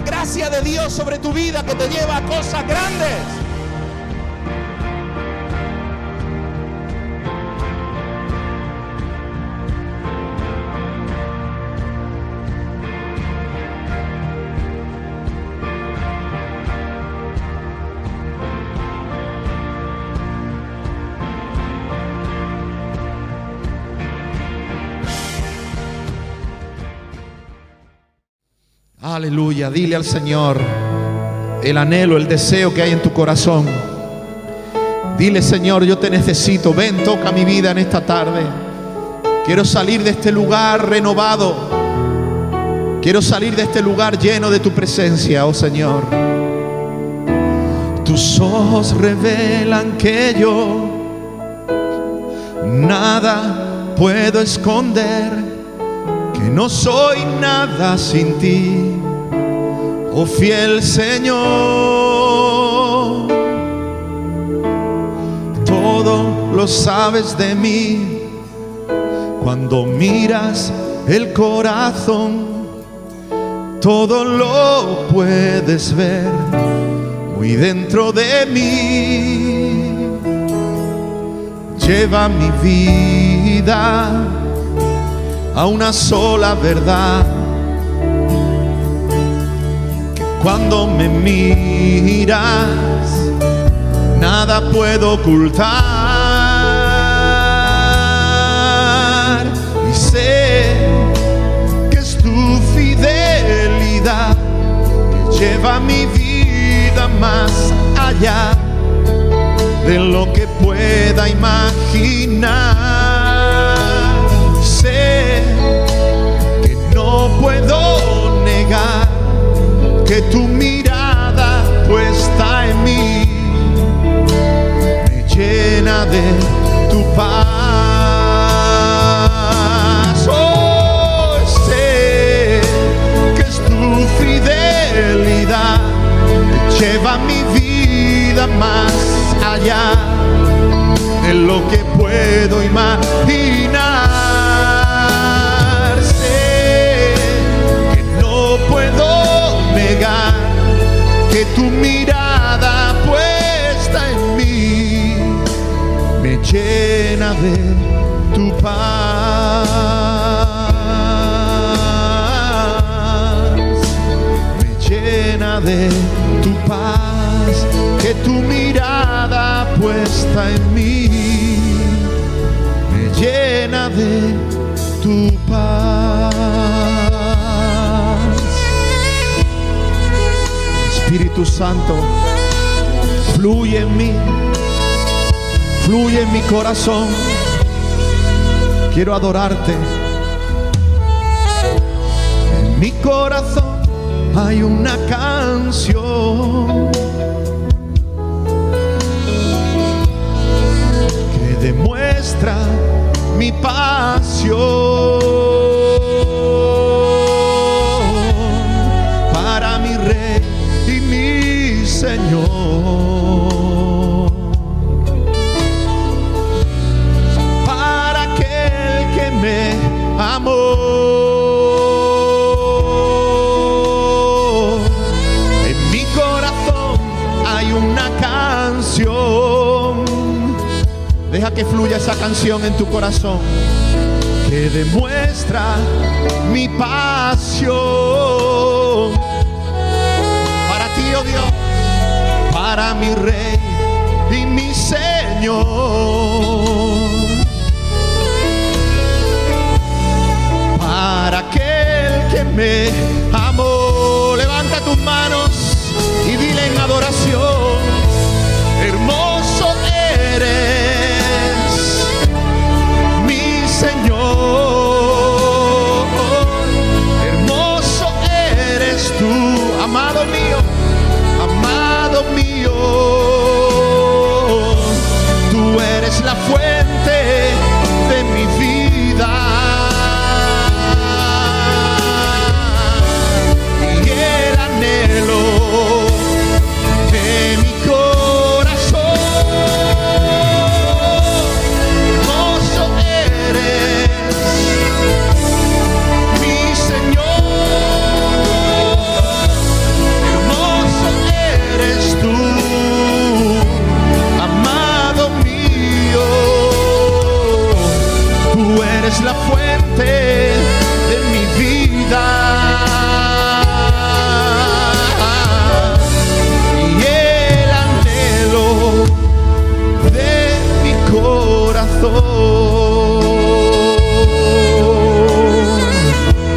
gracia de Dios sobre tu vida que te lleva a cosas grandes. Aleluya, dile al Señor el anhelo, el deseo que hay en tu corazón. Dile: Señor, yo te necesito. Ven, toca mi vida en esta tarde. Quiero salir de este lugar renovado. Quiero salir de este lugar lleno de tu presencia, oh Señor. Tus ojos revelan que yo nada puedo esconder, que no soy nada sin ti, oh fiel Señor. Todo lo sabes de mí, cuando miras el corazón, todo lo puedes ver muy dentro de mí. Lleva mi vida a una sola verdad, que cuando me miras nada puedo ocultar, y sé que es tu fidelidad que lleva mi vida más allá de lo que pueda imaginar. Sé que no puedo negar que tu mirada puesta en mí me llena de tu paz. Oh, sé que es tu fidelidad que lleva mi vida más allá de lo que puedo imaginar. Sé que no puedo negar que tu mirada puesta en mí me llena de tu paz, me llena de tu paz, que tu mirada puesta en mí me llena de tu paz. Espíritu Santo, fluye en mí, fluye en mi corazón. Quiero adorarte. En mi corazón hay una canción que demuestra mi pasión para mi Rey y mi Señor, para aquel que me amó. En mi corazón hay una canción. Deja que fluya esa canción en tu corazón, que demuestra mi pasión para ti, oh Dios, para mi Rey y mi Señor, para aquel que me amó. Levanta tus manos y dile en adoración: hermoso eres, mi Señor, hermoso eres tú, amado mío, amado mío. Tú eres la fuerza eres la fuente de mi vida. Y el anhelo de mi corazón.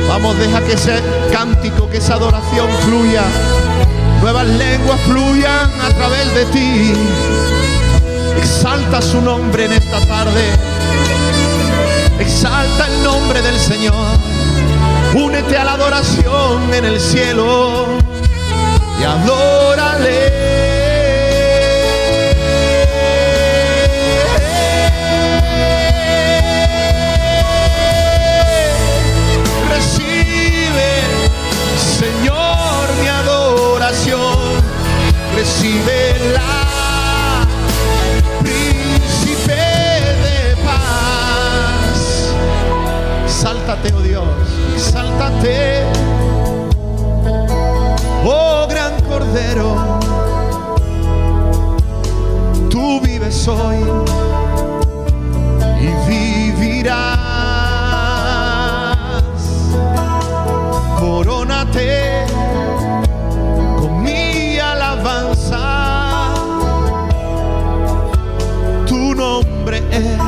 Vamos, deja que ese cántico, que esa adoración fluya. Nuevas lenguas fluyan a través de ti. Exalta su nombre en esta tarde. Exalta el nombre del Señor. Únete a la adoración en el cielo y adórale. Recíbela, príncipe de paz. Exáltate, oh Dios, exáltate, oh gran Cordero. Tú vives hoy y vivirás. Corónate con mi alabanza. Tu nombre es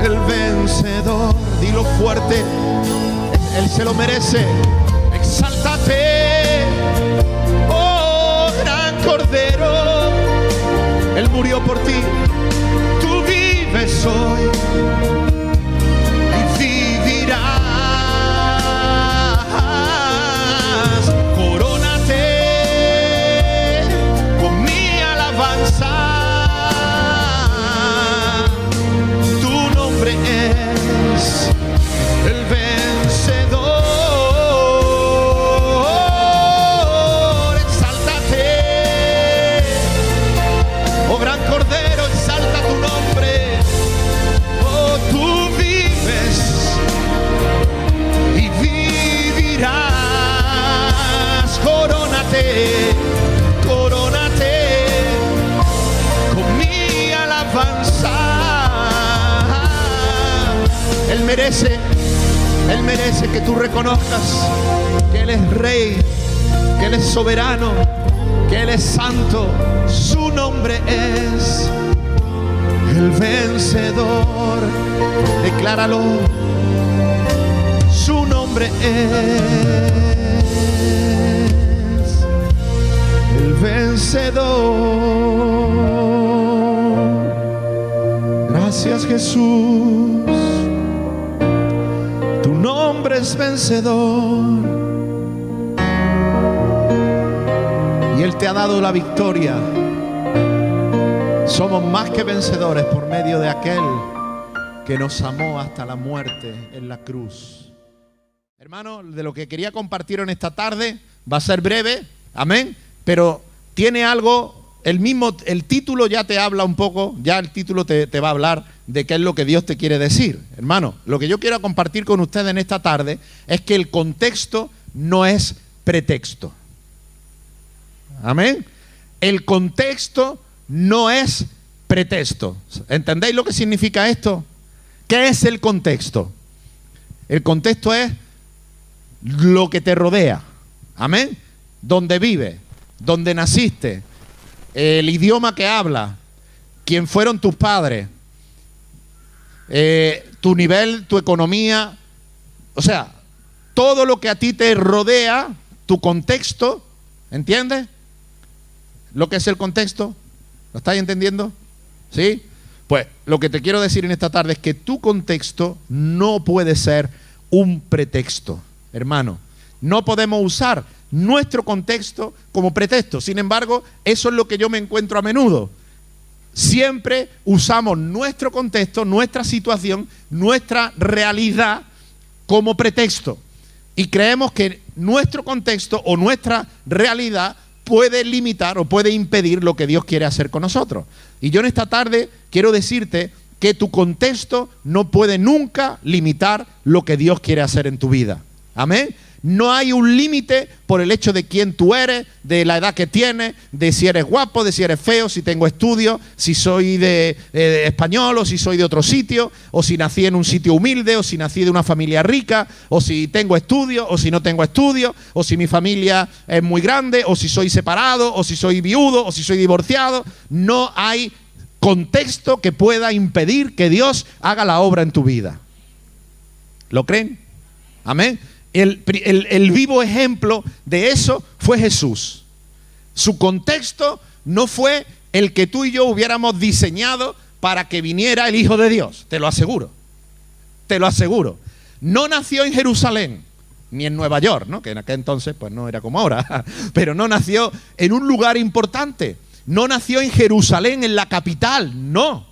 el vencedor. Dilo fuerte, Él se lo merece. Exáltate, oh gran Cordero. Él murió por ti. Tú vives hoy y vivirás. Corónate con mi alabanza. Tu nombre es el vencedor. Exáltate, oh gran Cordero, exalta tu nombre. Oh, tú vives y vivirás. Corónate, corónate con mi alabanza. Él merece que tú reconozcas que Él es Rey, que Él es soberano, que Él es santo. Su nombre es el vencedor. Decláralo. Su nombre es el vencedor. Gracias, Jesús. Tu nombre es vencedor. Y Él te ha dado la victoria. Somos más que vencedores por medio de aquel que nos amó hasta la muerte en la cruz. Hermano, de lo que quería compartir en esta tarde va a ser breve, amén, pero tiene algo, el título ya te habla un poco, ya el título te va a hablar de qué es lo que Dios te quiere decir. Hermano, lo que yo quiero compartir con ustedes en esta tarde es que el contexto no es pretexto. Amén. El contexto no es pretexto. ¿Entendéis lo que significa esto? ¿Qué es el contexto? El contexto es lo que te rodea. Amén. Donde vives, donde naciste, el idioma que hablas, quién fueron tus padres, tu nivel, tu economía, o sea, todo lo que a ti te rodea, tu contexto, ¿entiendes? Lo que es el contexto, ¿lo estáis entendiendo? ¿Sí? Pues lo que te quiero decir en esta tarde es que tu contexto no puede ser un pretexto, hermano. No podemos usar nuestro contexto como pretexto. Sin embargo, eso es lo que yo me encuentro a menudo. Siempre usamos nuestro contexto, nuestra situación, nuestra realidad como pretexto. Y creemos que nuestro contexto o nuestra realidad puede limitar o puede impedir lo que Dios quiere hacer con nosotros. Y yo en esta tarde quiero decirte que tu contexto no puede nunca limitar lo que Dios quiere hacer en tu vida. Amén. no hay un límite por el hecho de quién tú eres, de la edad que tienes, de si eres guapo, de si eres feo, si tengo estudios, si soy de español o si soy de otro sitio, o si nací en un sitio humilde, o si nací de una familia rica, o si tengo estudios, o si no tengo estudios, o si mi familia es muy grande, o si soy separado, o si soy viudo, o si soy divorciado. No hay contexto que pueda impedir que Dios haga la obra en tu vida. ¿Lo creen? Amén. El vivo ejemplo de eso fue Jesús. Su contexto no fue el que tú y yo hubiéramos diseñado para que viniera el Hijo de Dios. Te lo aseguro. Te lo aseguro. No nació en Jerusalén, ni en Nueva York, ¿no? Que en aquel entonces pues no era como ahora. Pero no nació en un lugar importante. No nació en Jerusalén, en la capital. No.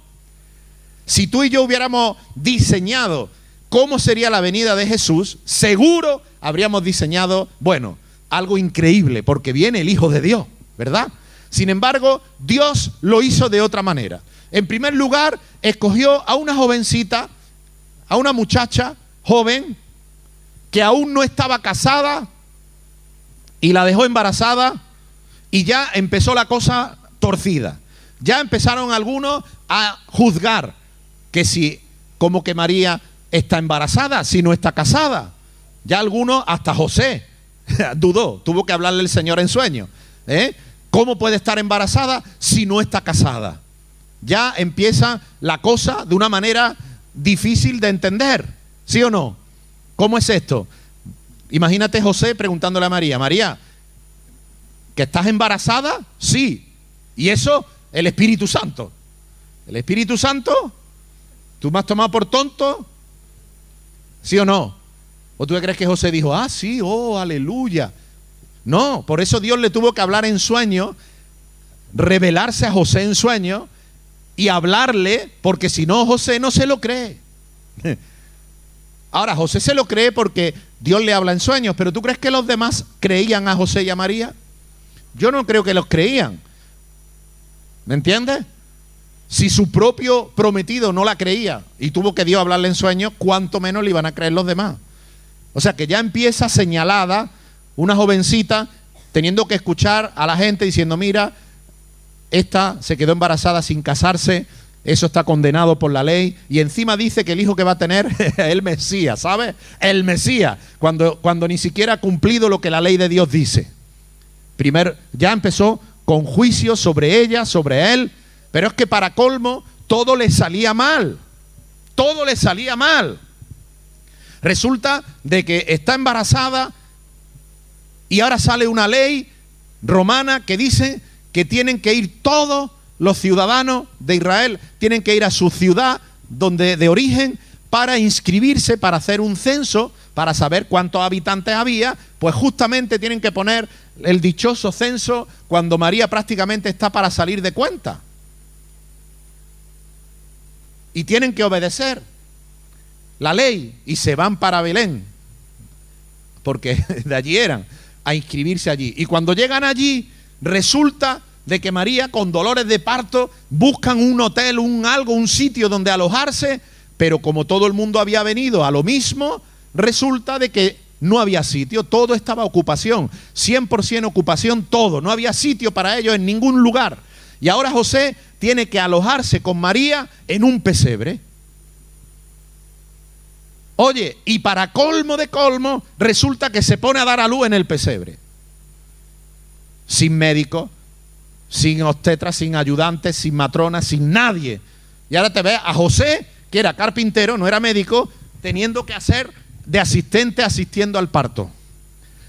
Si tú y yo hubiéramos diseñado cómo sería la venida de Jesús, seguro habríamos diseñado, bueno, algo increíble, porque viene el Hijo de Dios, ¿verdad? Sin embargo, Dios lo hizo de otra manera. En primer lugar, escogió a una jovencita, a una muchacha joven, que aún no estaba casada, y la dejó embarazada, y ya empezó la cosa torcida. Ya empezaron algunos a juzgar que si, como que María está embarazada si no está casada. Ya algunos, hasta José, dudó, tuvo que hablarle el Señor en sueño. ¿Cómo puede estar embarazada si no está casada? Ya empieza la cosa de una manera difícil de entender, ¿sí o no? ¿Cómo es esto? Imagínate José preguntándole a María, María, ¿que estás embarazada? Sí. Y eso, el Espíritu Santo. ¿El Espíritu Santo? ¿Tú me has tomado por tonto? ¿Sí o no? ¿O tú crees que José dijo, ah, sí, oh, aleluya? No, por eso Dios le tuvo que hablar en sueño, revelarse a José en sueño y hablarle, porque si no, José no se lo cree. Ahora, José se lo cree porque Dios le habla en sueños, pero ¿tú crees que los demás creían a José y a María? Yo no creo que los creían. ¿Me entiendes? Si su propio prometido no la creía y tuvo que Dios hablarle en sueños, ¿cuánto menos le iban a creer los demás? O sea que ya empieza señalada una jovencita teniendo que escuchar a la gente diciendo, mira, esta se quedó embarazada sin casarse, eso está condenado por la ley, y encima dice que el hijo que va a tener es el Mesías, ¿sabes? El Mesías, cuando ni siquiera ha cumplido lo que la ley de Dios dice. Primero, ya empezó con juicio sobre ella, sobre él. Pero es que para colmo, todo le salía mal. Todo le salía mal. Resulta de que está embarazada y ahora sale una ley romana que dice que tienen que ir todos los ciudadanos de Israel, tienen que ir a su ciudad de origen para inscribirse, para hacer un censo, para saber cuántos habitantes había. Pues justamente tienen que poner el dichoso censo cuando María prácticamente está para salir de cuenta. Y tienen que obedecer la ley y se van para Belén, porque de allí eran, a inscribirse allí. Y cuando llegan allí, resulta de que María, con dolores de parto, buscan un hotel, un sitio donde alojarse, pero como todo el mundo había venido a lo mismo, resulta de que no había sitio, todo estaba ocupación, 100% ocupación, todo, no había sitio para ellos en ningún lugar. Y ahora José tiene que alojarse con María en un pesebre. Oye, y para colmo de colmo, resulta que se pone a dar a luz en el pesebre. Sin médico, sin obstetra, sin ayudantes, sin matrona, sin nadie. Y ahora te ves a José, que era carpintero, no era médico, teniendo que hacer de asistente asistiendo al parto.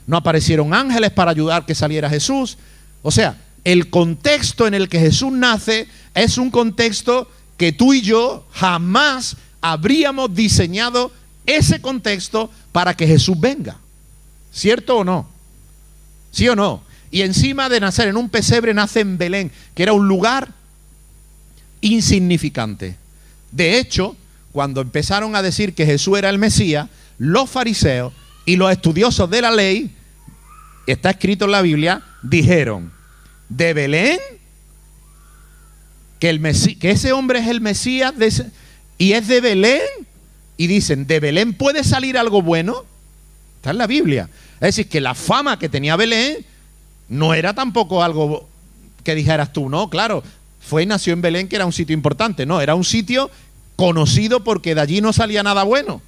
No aparecieron ángeles para ayudar que saliera Jesús. O sea, el contexto en el que Jesús nace es un contexto que tú y yo jamás habríamos diseñado ese contexto para que Jesús venga. ¿Cierto o no? ¿Sí o no? Y encima de nacer en un pesebre, nace en Belén, que era un lugar insignificante. De hecho, cuando empezaron a decir que Jesús era el Mesías, los fariseos y los estudiosos de la ley, está escrito en la Biblia, dijeron, ¿de Belén? Que ese hombre es el Mesías y es de Belén. Y dicen, ¿de Belén puede salir algo bueno? Está en la Biblia. Es decir, que la fama que tenía Belén no era tampoco algo que dijeras tú, no, claro, fue y nació en Belén, que era un sitio importante. No, era un sitio conocido porque de allí no salía nada bueno.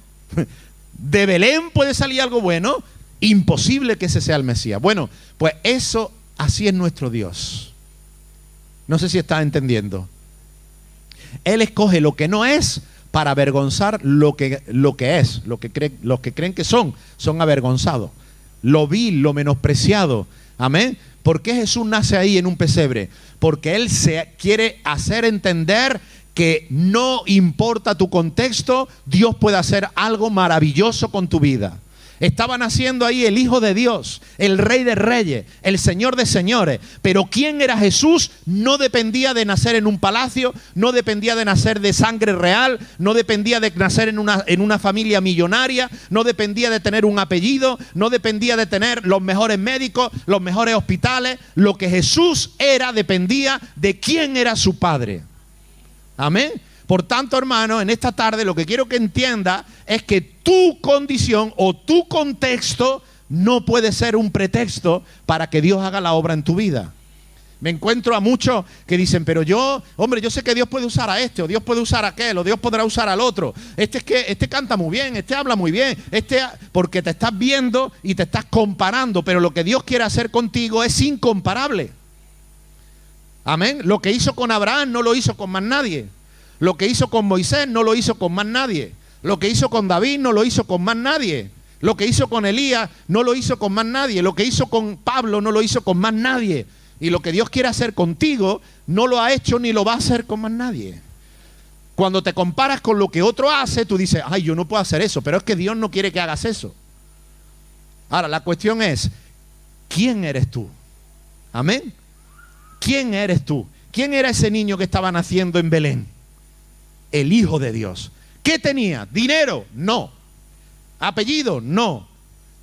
¿De Belén puede salir algo bueno? Imposible que ese sea el Mesías. Bueno, pues eso, así es nuestro Dios. No sé si estás entendiendo. Él escoge lo que no es para avergonzar lo que es, los que creen que son avergonzados. Lo vil, lo menospreciado. Amén. ¿Por qué Jesús nace ahí en un pesebre? Porque Él se quiere hacer entender que no importa tu contexto, Dios puede hacer algo maravilloso con tu vida. Estaba naciendo ahí el Hijo de Dios, el Rey de Reyes, el Señor de Señores. Pero ¿quién era Jesús? No dependía de nacer en un palacio, no dependía de nacer de sangre real, no dependía de nacer en una familia millonaria, no dependía de tener un apellido, no dependía de tener los mejores médicos, los mejores hospitales. Lo que Jesús era dependía de quién era su Padre. Amén. Por tanto, hermano, en esta tarde lo que quiero que entienda es que tu condición o tu contexto no puede ser un pretexto para que Dios haga la obra en tu vida. Me encuentro a muchos que dicen, pero yo sé que Dios puede usar a este, o Dios puede usar a aquel, o Dios podrá usar al otro. Este canta muy bien, este habla muy bien, porque te estás viendo y te estás comparando, pero lo que Dios quiere hacer contigo es incomparable. Amén. Lo que hizo con Abraham no lo hizo con más nadie. Lo que hizo con Moisés no lo hizo con más nadie. Lo que hizo con David no lo hizo con más nadie. Lo que hizo con Elías no lo hizo con más nadie. Lo que hizo con Pablo no lo hizo con más nadie. Y lo que Dios quiere hacer contigo no lo ha hecho ni lo va a hacer con más nadie. Cuando te comparas con lo que otro hace, tú dices, ay, yo no puedo hacer eso. Pero es que Dios no quiere que hagas eso. Ahora, la cuestión es, ¿quién eres tú? Amén. ¿Quién eres tú? ¿Quién era ese niño que estaba naciendo en Belén? El Hijo de Dios. ¿Qué tenía? ¿Dinero? No. ¿Apellido? No.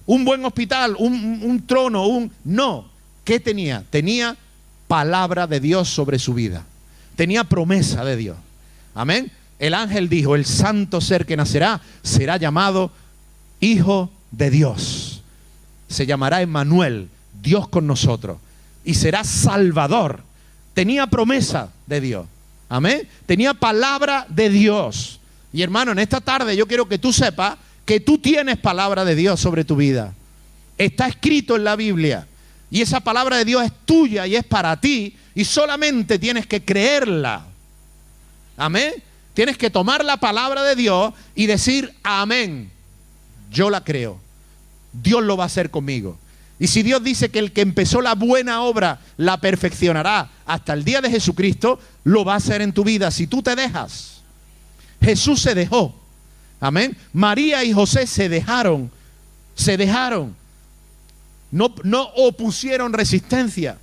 ¿Un buen hospital? ¿Un trono? No. ¿Qué tenía? Tenía palabra de Dios sobre su vida. Tenía promesa de Dios. Amén. El ángel dijo, el santo ser que nacerá será llamado Hijo de Dios. Se llamará Emmanuel, Dios con nosotros. Y será Salvador. Tenía promesa de Dios. Amén. Tenía palabra de Dios. Y hermano, en esta tarde yo quiero que tú sepas que tú tienes palabra de Dios sobre tu vida. Está escrito en la Biblia. Y esa palabra de Dios es tuya y es para ti. Y solamente tienes que creerla. Amén. Tienes que tomar la palabra de Dios y decir amén. Yo la creo. Dios lo va a hacer conmigo. Y si Dios dice que el que empezó la buena obra la perfeccionará hasta el día de Jesucristo, lo va a hacer en tu vida si tú te dejas. Jesús se dejó. Amén. María y José se dejaron. Se dejaron. No opusieron resistencia.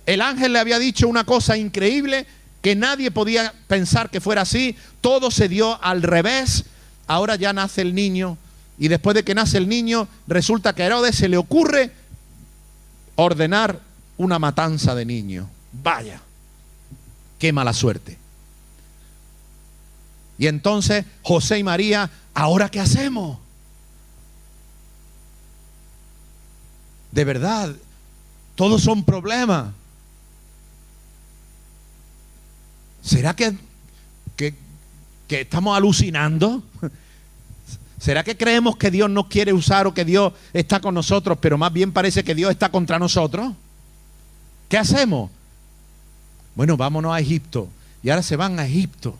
El ángel le había dicho una cosa increíble que nadie podía pensar que fuera así. Todo se dio al revés. Ahora ya nace el niño. Y después de que nace el niño, resulta que a Herodes se le ocurre ordenar una matanza de niños. Vaya, qué mala suerte. Y entonces José y María, ¿ahora qué hacemos? De verdad, todos son problemas. ¿Será que estamos alucinando? ¿Será que creemos que Dios nos quiere usar o que Dios está con nosotros, pero más bien parece que Dios está contra nosotros? ¿Qué hacemos? Bueno, vámonos a Egipto. Y ahora se van a Egipto.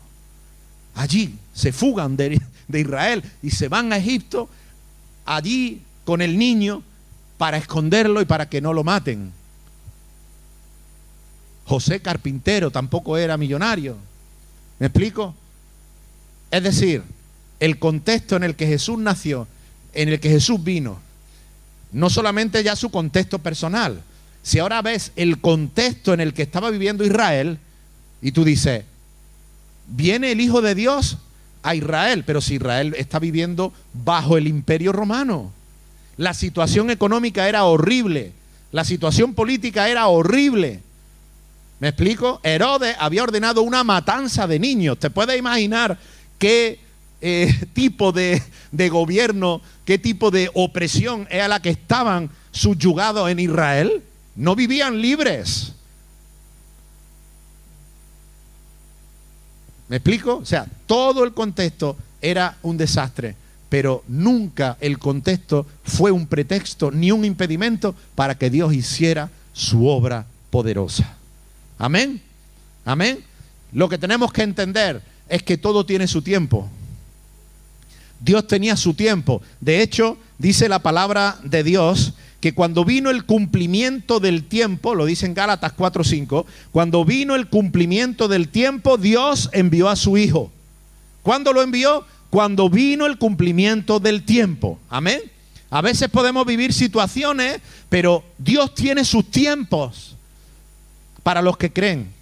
Allí se fugan de Israel y se van a Egipto, allí con el niño para esconderlo y para que no lo maten. José carpintero tampoco era millonario. ¿Me explico? Es decir, el contexto en el que Jesús nació, en el que Jesús vino, no solamente ya su contexto personal. Si ahora ves el contexto en el que estaba viviendo Israel, y tú dices, viene el Hijo de Dios a Israel, pero si Israel está viviendo bajo el Imperio Romano, la situación económica era horrible, la situación política era horrible. ¿Me explico? Herodes había ordenado una matanza de niños. ¿Te puedes imaginar qué tipo de gobierno, qué tipo de opresión es a la que estaban subyugados en Israel? No vivían libres. ¿Me explico? O sea, todo el contexto era un desastre, pero nunca el contexto fue un pretexto ni un impedimento para que Dios hiciera su obra poderosa. Amén. Amén. Lo que tenemos que entender es que todo tiene su tiempo. Dios tenía su tiempo. De hecho, dice la palabra de Dios que cuando vino el cumplimiento del tiempo, lo dice en Gálatas 4:5, cuando vino el cumplimiento del tiempo, Dios envió a su Hijo. ¿Cuándo lo envió? Cuando vino el cumplimiento del tiempo. Amén. A veces podemos vivir situaciones, pero Dios tiene sus tiempos para los que creen.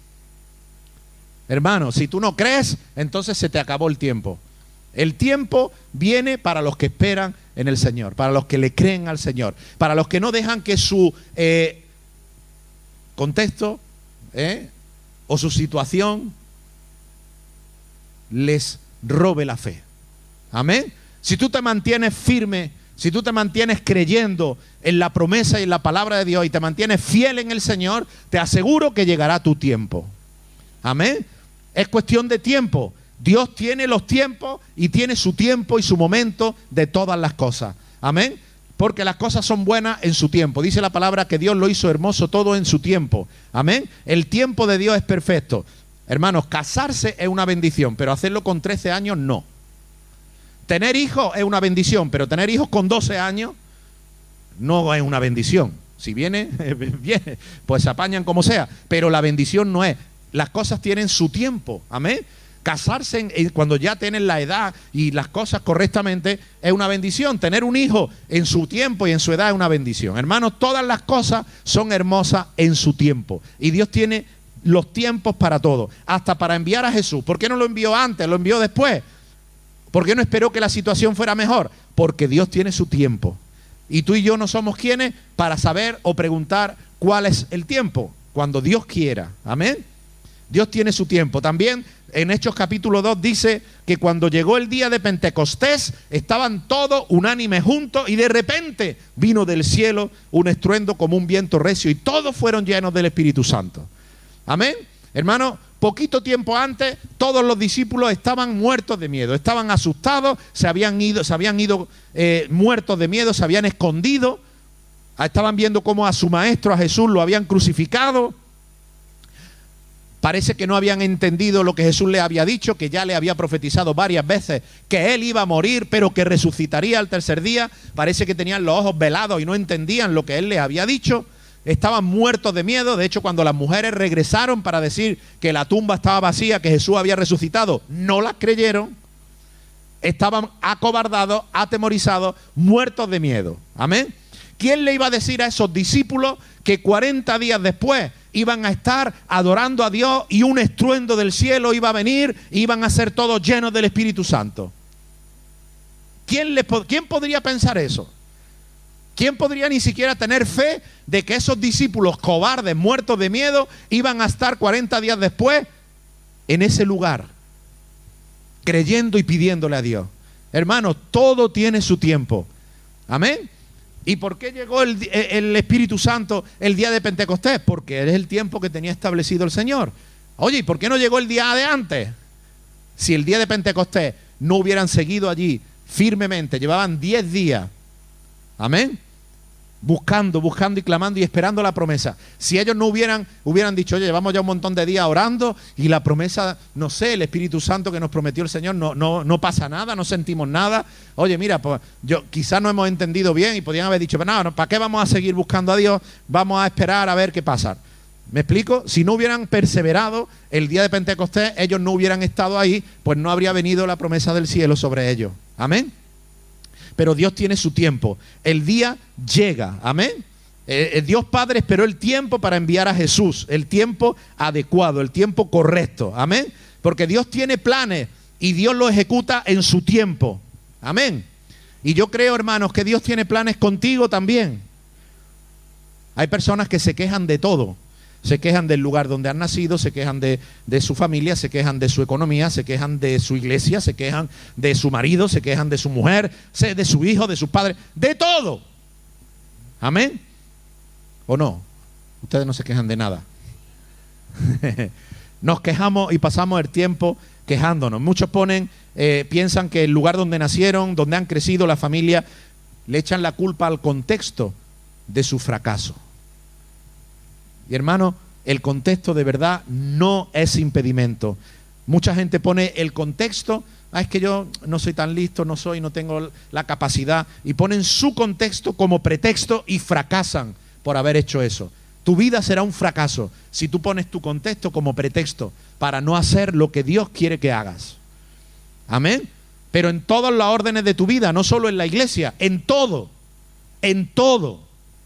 Hermano, si tú no crees, entonces se te acabó el tiempo. El tiempo viene para los que esperan en el Señor, para los que le creen al Señor, para los que no dejan que su contexto o su situación les robe la fe. Amén. Si tú te mantienes firme, si tú te mantienes creyendo en la promesa y en la palabra de Dios y te mantienes fiel en el Señor, te aseguro que llegará tu tiempo. Amén. Es cuestión de tiempo. Dios tiene los tiempos y tiene su tiempo y su momento de todas las cosas. Amén. Porque las cosas son buenas en su tiempo. Dice la palabra que Dios lo hizo hermoso todo en su tiempo. Amén. El tiempo de Dios es perfecto. Hermanos, casarse es una bendición, pero hacerlo con 13 años no. Tener hijos es una bendición, pero tener hijos con 12 años no es una bendición. Si viene, viene, pues se apañan como sea, pero la bendición no es. Las cosas tienen su tiempo. Amén. Casarse cuando ya tienen la edad y las cosas correctamente es una bendición. Tener un hijo en su tiempo y en su edad es una bendición. Hermanos, todas las cosas son hermosas en su tiempo. Y Dios tiene los tiempos para todo. Hasta para enviar a Jesús. ¿Por qué no lo envió antes? ¿Lo envió después? ¿Por qué no esperó que la situación fuera mejor? Porque Dios tiene su tiempo. Y tú y yo no somos quienes para saber o preguntar cuál es el tiempo. Cuando Dios quiera. Amén. Dios tiene su tiempo. También en Hechos capítulo 2 dice que cuando llegó el día de Pentecostés estaban todos unánimes juntos y de repente vino del cielo un estruendo como un viento recio y todos fueron llenos del Espíritu Santo. Amén. Hermano, poquito tiempo antes todos los discípulos estaban muertos de miedo, estaban asustados, se habían ido muertos de miedo, se habían escondido, estaban viendo cómo a su maestro, a Jesús, lo habían crucificado. Parece que no habían entendido lo que Jesús le había dicho, que ya le había profetizado varias veces que él iba a morir, pero que resucitaría al tercer día. Parece que tenían los ojos velados y no entendían lo que él les había dicho. Estaban muertos de miedo. De hecho, cuando las mujeres regresaron para decir que la tumba estaba vacía, que Jesús había resucitado, no las creyeron. Estaban acobardados, atemorizados, muertos de miedo. Amén. ¿Quién le iba a decir a esos discípulos que 40 días después iban a estar adorando a Dios y un estruendo del cielo iba a venir y iban a ser todos llenos del Espíritu Santo? ¿Quién podría pensar eso? ¿Quién podría ni siquiera tener fe de que esos discípulos cobardes, muertos de miedo, iban a estar 40 días después en ese lugar, creyendo y pidiéndole a Dios? Hermanos, todo tiene su tiempo. Amén. ¿Y por qué llegó el Espíritu Santo el día de Pentecostés? Porque es el tiempo que tenía establecido el Señor. Oye, ¿y por qué no llegó el día de antes? Si el día de Pentecostés no hubieran seguido allí firmemente, llevaban 10 días, amén, buscando y clamando y esperando la promesa. Si ellos no hubieran dicho, oye, llevamos ya un montón de días orando y la promesa, no sé, el Espíritu Santo que nos prometió el Señor, no pasa nada, no sentimos nada. Oye, mira, pues quizás no hemos entendido bien y podrían haber dicho, no, ¿para qué vamos a seguir buscando a Dios? Vamos a esperar a ver qué pasa. ¿Me explico? Si no hubieran perseverado el día de Pentecostés, ellos no hubieran estado ahí, pues no habría venido la promesa del cielo sobre ellos. Amén. Pero Dios tiene su tiempo. El día llega. Amén. Dios Padre esperó el tiempo para enviar a Jesús. El tiempo adecuado, el tiempo correcto. Amén. Porque Dios tiene planes y Dios los ejecuta en su tiempo. Amén. Y yo creo, hermanos, que Dios tiene planes contigo también. Hay personas que se quejan de todo. Se quejan del lugar donde han nacido, se quejan de su familia, se quejan de su economía, se quejan de su iglesia, se quejan de su marido, se quejan de su mujer, de su hijo, de sus padres, de todo. ¿Amén? ¿O no? Ustedes no se quejan de nada. Nos quejamos y pasamos el tiempo quejándonos. Muchos piensan que el lugar donde nacieron, donde han crecido, la familia, le echan la culpa al contexto de su fracaso. Y hermano, el contexto de verdad no es impedimento. Mucha gente pone el contexto, es que yo no soy tan listo, no tengo la capacidad, y ponen su contexto como pretexto y fracasan por haber hecho eso. Tu vida será un fracaso si tú pones tu contexto como pretexto para no hacer lo que Dios quiere que hagas. Amén. Pero en todas las órdenes de tu vida, no solo en la iglesia, en todo. En todo.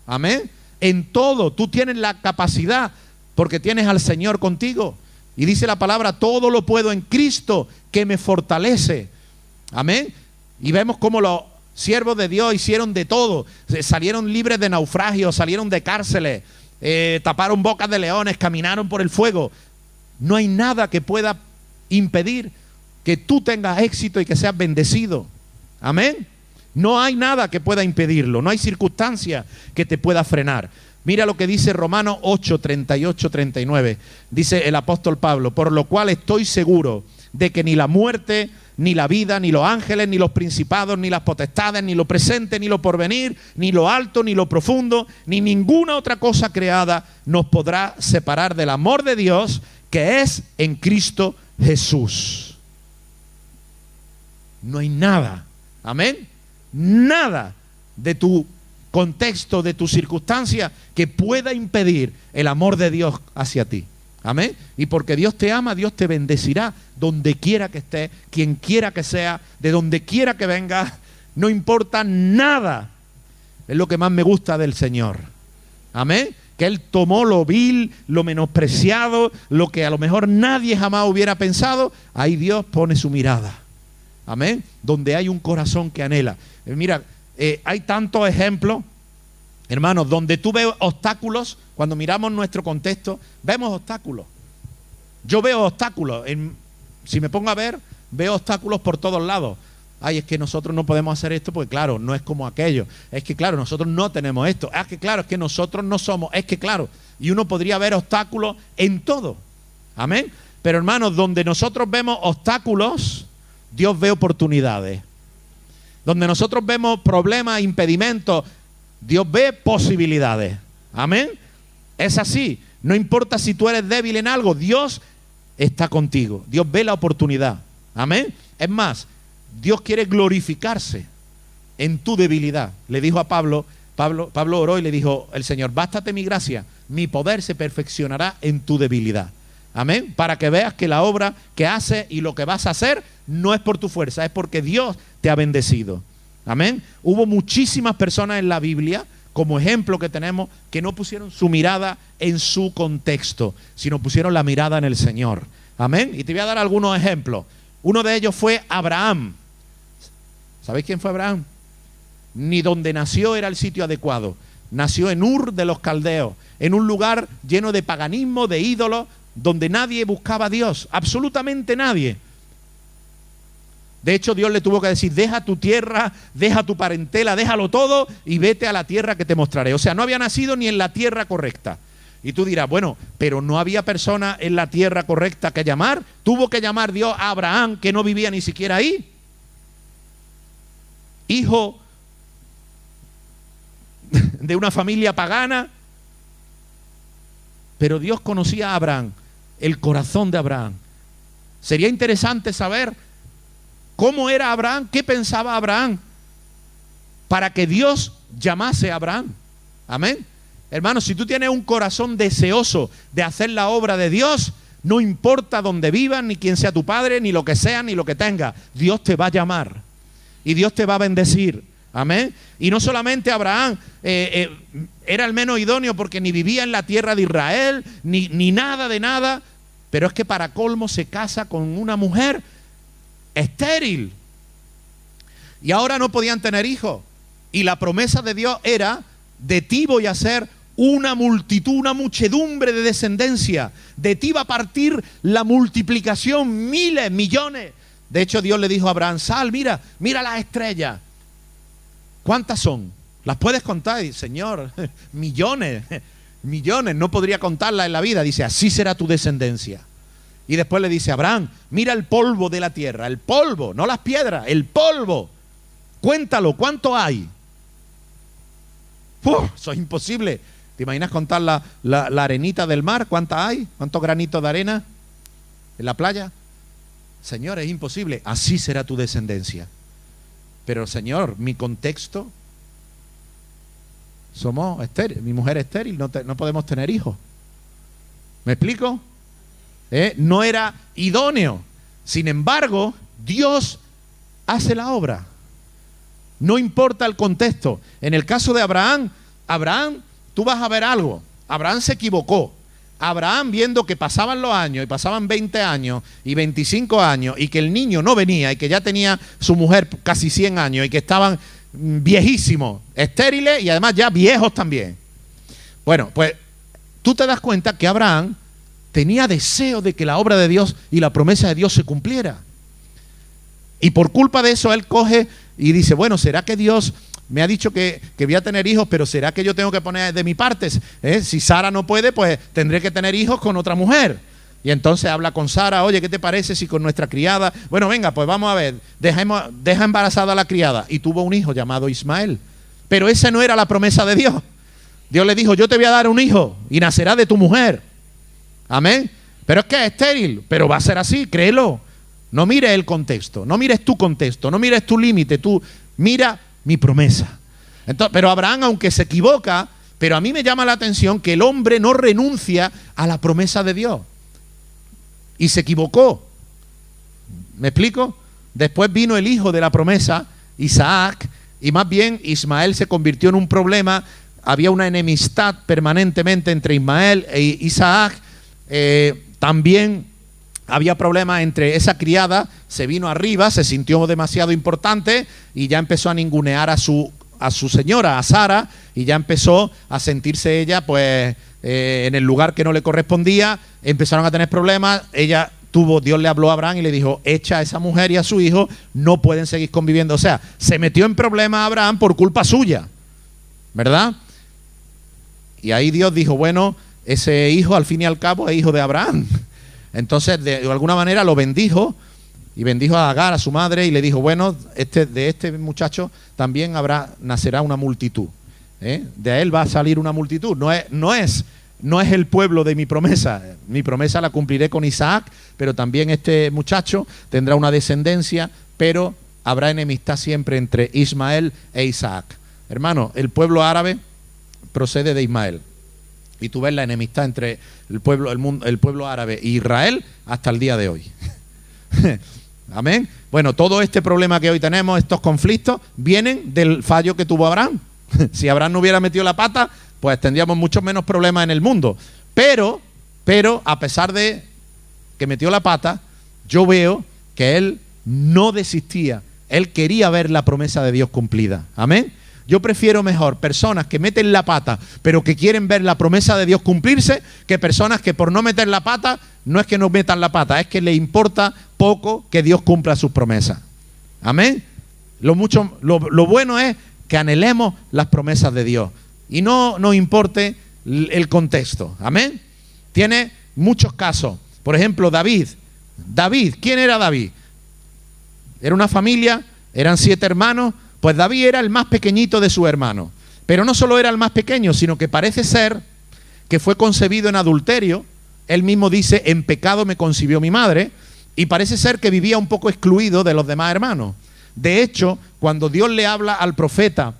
Amén. En todo. Tú tienes la capacidad porque tienes al Señor contigo. Y dice la palabra, todo lo puedo en Cristo que me fortalece. Amén. Y vemos cómo los siervos de Dios hicieron de todo. Salieron libres de naufragios, salieron de cárceles, taparon bocas de leones, caminaron por el fuego. No hay nada que pueda impedir que tú tengas éxito y que seas bendecido. Amén. No hay nada que pueda impedirlo. No hay circunstancia que te pueda frenar. Mira lo que dice Romanos 8, 38, 39. Dice el apóstol Pablo: por lo cual estoy seguro de que ni la muerte, ni la vida, ni los ángeles, ni los principados, ni las potestades, ni lo presente, ni lo porvenir, ni lo alto, ni lo profundo, ni ninguna otra cosa creada nos podrá separar del amor de Dios que es en Cristo Jesús. No hay nada, amén, nada de tu contexto, de tu circunstancia que pueda impedir el amor de Dios hacia ti. Amén. Y porque Dios te ama, Dios te bendecirá donde quiera que estés, quien quiera que sea, de donde quiera que venga, no importa nada. Es lo que más me gusta del Señor. Amén. Que Él tomó lo vil, lo menospreciado, lo que a lo mejor nadie jamás hubiera pensado. Ahí Dios pone su mirada. Amén. Donde hay un corazón que anhela. Mira, hay tantos ejemplos, hermanos, donde tú ves obstáculos. Cuando miramos nuestro contexto, vemos obstáculos. Yo veo obstáculos. Si me pongo a ver, veo obstáculos por todos lados. Ay, es que nosotros no podemos hacer esto porque, claro, no es como aquello. Es que, claro, nosotros no tenemos esto. Es que, claro, es que nosotros no somos. Es que, claro, y uno podría ver obstáculos en todo. Amén. Pero, hermanos, donde nosotros vemos obstáculos, Dios ve oportunidades. Donde nosotros vemos problemas, impedimentos, Dios ve posibilidades. Amén. Es así. No importa si tú eres débil en algo, Dios está contigo. Dios ve la oportunidad. Amén. Es más, Dios quiere glorificarse en tu debilidad. Le dijo a Pablo oró y le dijo el Señor: bástate mi gracia, mi poder se perfeccionará en tu debilidad. Amén. Para que veas que la obra que haces y lo que vas a hacer no es por tu fuerza, es porque Dios te ha bendecido. Amén. Hubo muchísimas personas en la Biblia, como ejemplo que tenemos, que no pusieron su mirada en su contexto, sino pusieron la mirada en el Señor. Amén. Y te voy a dar algunos ejemplos. Uno de ellos fue Abraham. ¿Sabéis quién fue Abraham? Ni donde nació era el sitio adecuado. Nació en Ur de los Caldeos, en un lugar lleno de paganismo, de ídolos, donde nadie buscaba a Dios, absolutamente nadie. De hecho, Dios le tuvo que decir: deja tu tierra, deja tu parentela, déjalo todo y vete a la tierra que te mostraré. O sea, no había nacido ni en la tierra correcta. Y tú dirás: bueno, pero no había persona en la tierra correcta que llamar. Tuvo que llamar Dios a Abraham, que no vivía ni siquiera ahí. Hijo de una familia pagana. Pero Dios conocía a Abraham, el corazón de Abraham. Sería interesante saber cómo era Abraham, qué pensaba Abraham, para que Dios llamase a Abraham. Amén. Hermanos, si tú tienes un corazón deseoso de hacer la obra de Dios, no importa dónde vivas, ni quién sea tu padre, ni lo que sea, ni lo que tenga, Dios te va a llamar y Dios te va a bendecir. Amén. Y no solamente Abraham era el menos idóneo porque ni vivía en la tierra de Israel, ni nada de nada, pero es que para colmo se casa con una mujer estéril. Y ahora no podían tener hijos. Y la promesa de Dios era: de ti voy a hacer una multitud, una muchedumbre de descendencia. De ti va a partir la multiplicación, miles, millones. De hecho, Dios le dijo a Abraham, sal, mira las estrellas. ¿Cuántas son? ¿Las puedes contar? Y, Señor, millones, no podría contarlas en la vida. Dice, así será tu descendencia. Y después le dice, Abraham, mira el polvo de la tierra, el polvo, no las piedras, el polvo. Cuéntalo, ¿cuánto hay? Eso es imposible. ¿Te imaginas contar la arenita del mar? ¿Cuánta hay? ¿Cuántos granitos de arena en la playa? Señor, es imposible. Así será tu descendencia. Pero, Señor, mi contexto, somos estériles. Mi mujer es estéril, no podemos tener hijos. ¿Me explico? No era idóneo. Sin embargo, Dios hace la obra. No importa el contexto. En el caso de Abraham, tú vas a ver algo. Abraham se equivocó. Abraham, viendo que pasaban los años, y pasaban 20 años y 25 años, y que el niño no venía, y que ya tenía su mujer casi 100 años, y que estaban viejísimos, estériles, y además ya viejos también. Bueno, pues tú te das cuenta que Abraham tenía deseo de que la obra de Dios y la promesa de Dios se cumpliera. Y por culpa de eso él coge y dice, bueno, ¿será que Dios me ha dicho que voy a tener hijos, pero será que yo tengo que poner de mi parte? Si Sara no puede, pues tendré que tener hijos con otra mujer. Y entonces habla con Sara, oye, ¿qué te parece si con nuestra criada? Bueno, venga, pues vamos a ver, deja embarazada a la criada. Y tuvo un hijo llamado Ismael. Pero esa no era la promesa de Dios. Dios le dijo, yo te voy a dar un hijo y nacerá de tu mujer. Amén. Pero es que es estéril, pero va a ser así, créelo. No mires el contexto, no mires tu contexto, no mires tu límite, tú mira mi promesa. Entonces, pero Abraham, aunque se equivoca, pero a mí me llama la atención que el hombre no renuncia a la promesa de Dios. Y se equivocó. ¿Me explico? Después vino el hijo de la promesa, Isaac, y más bien Ismael se convirtió en un problema. Había una enemistad permanentemente entre Ismael e Isaac. También había problemas entre esa criada, se vino arriba, se sintió demasiado importante y ya empezó a ningunear a su señora, a Sara, y ya empezó a sentirse ella pues en el lugar que no le correspondía. Empezaron a tener problemas. Dios le habló a Abraham y le dijo, echa a esa mujer y a su hijo, no pueden seguir conviviendo. O sea, se metió en problemas Abraham por culpa suya, ¿verdad? Y ahí Dios dijo, bueno, ese hijo al fin y al cabo es hijo de Abraham. Entonces de alguna manera lo bendijo, y bendijo a Agar, a su madre, y le dijo, bueno, de este muchacho también nacerá una multitud. De él va a salir una multitud. No es el pueblo de mi promesa la cumpliré con Isaac, pero también este muchacho tendrá una descendencia, pero habrá enemistad siempre entre Ismael e Isaac. Hermano, el pueblo árabe procede de Ismael. Y tú ves la enemistad entre el pueblo árabe e Israel hasta el día de hoy. Amén. Bueno, todo este problema que hoy tenemos, estos conflictos, vienen del fallo que tuvo Abraham. Si Abraham no hubiera metido la pata, pues tendríamos muchos menos problemas en el mundo. Pero a pesar de que metió la pata, yo veo que él no desistía. Él quería ver la promesa de Dios cumplida. Amén. Yo prefiero mejor personas que meten la pata, pero que quieren ver la promesa de Dios cumplirse, que personas que por no meter la pata, no es que no metan la pata, es que le importa poco que Dios cumpla sus promesas. Amén. Lo bueno es que anhelemos las promesas de Dios y no nos importe el contexto. Amén. Tiene muchos casos. Por ejemplo, David. ¿Quién era David? Era una familia, eran 7 hermanos. Pues David era el más pequeñito de sus hermanos. Pero no solo era el más pequeño, sino que parece ser que fue concebido en adulterio. Él mismo dice, en pecado me concibió mi madre. Y parece ser que vivía un poco excluido de los demás hermanos. De hecho, cuando Dios le habla al profeta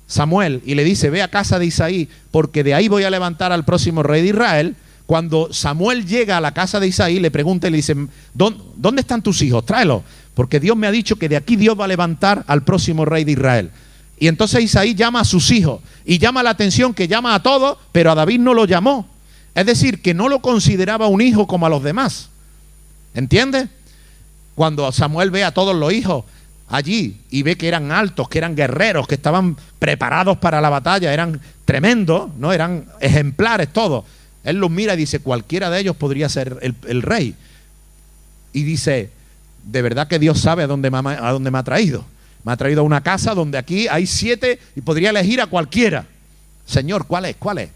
Samuel y le dice, ve a casa de Isaí, porque de ahí voy a levantar al próximo rey de Israel. Cuando Samuel llega a la casa de Isaí, le pregunta y le dice, ¿dónde están tus hijos? Tráelos. Porque Dios me ha dicho que de aquí Dios va a levantar al próximo rey de Israel. Y entonces Isaí llama a sus hijos y llama la atención que llama a todos, pero a David no lo llamó. Es decir, que no lo consideraba un hijo como a los demás. ¿Entiendes? Cuando Samuel ve a todos los hijos allí y ve que eran altos, que eran guerreros, que estaban preparados para la batalla, eran tremendos, ¿no? Eran ejemplares todos. Él los mira y dice, cualquiera de ellos podría ser el rey. Y dice, de verdad que Dios sabe a dónde me ha traído. Me ha traído a una casa donde aquí hay 7 y podría elegir a cualquiera. Señor, ¿cuál es? ¿Cuál es?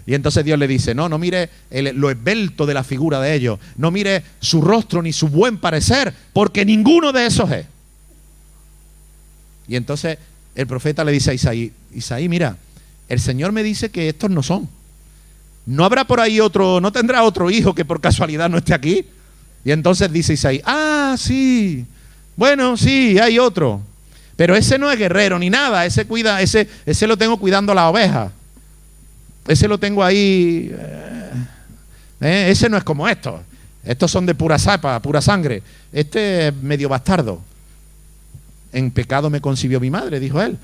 Y entonces Dios le dice, no mire lo esbelto de la figura de ellos, no mire su rostro ni su buen parecer, porque ninguno de esos es. Y entonces el profeta le dice a Isaí, mira, el Señor me dice que estos no son. ¿No habrá por ahí otro, no tendrá otro hijo que por casualidad no esté aquí? Y entonces dice Isaí, sí, bueno, sí, hay otro, pero ese no es guerrero ni nada, ese lo tengo cuidando la oveja. Ese lo tengo ahí, ese no es como estos. Estos son de pura cepa, pura sangre. Este es medio bastardo. En pecado me concibió mi madre, dijo él.